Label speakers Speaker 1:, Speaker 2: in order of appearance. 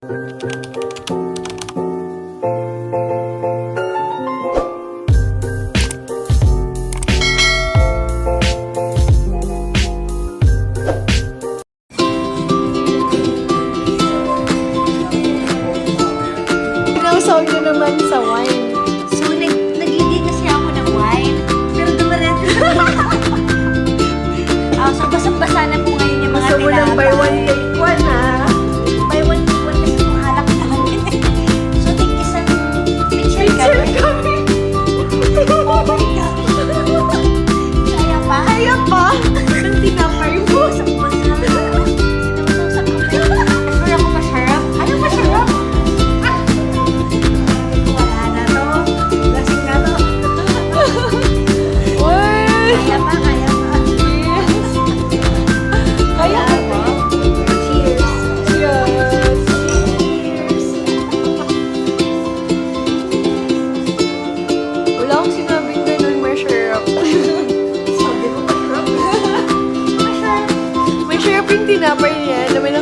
Speaker 1: Pinausaw niyo naman sa wine.
Speaker 2: So, nag-hindi kasi ako ng wine. Pero dumaretso so, basang-basa na po ngayon yung mga
Speaker 1: Gusto mo lang buy one take one, ha?
Speaker 2: Buy one take one kasi kung alak namin. So, take isang picture kami. Oh my God. Kaya pa?
Speaker 1: Kaya pa? Ang tinapay mo.
Speaker 2: Basang-basa. Sinusok ko. Sure ako masarap. Ano masarap? Wala na to. Lasing na to.
Speaker 1: Uy!
Speaker 2: Kaya pa, kaya pa.
Speaker 1: Kaya pa?
Speaker 2: Cheers.
Speaker 1: Cheers!
Speaker 2: Cheers.
Speaker 1: Wala akong sinabing ganun, masarap.
Speaker 2: Sabi ko masarap. Masarap.
Speaker 1: Masarap yung tinapay niya na may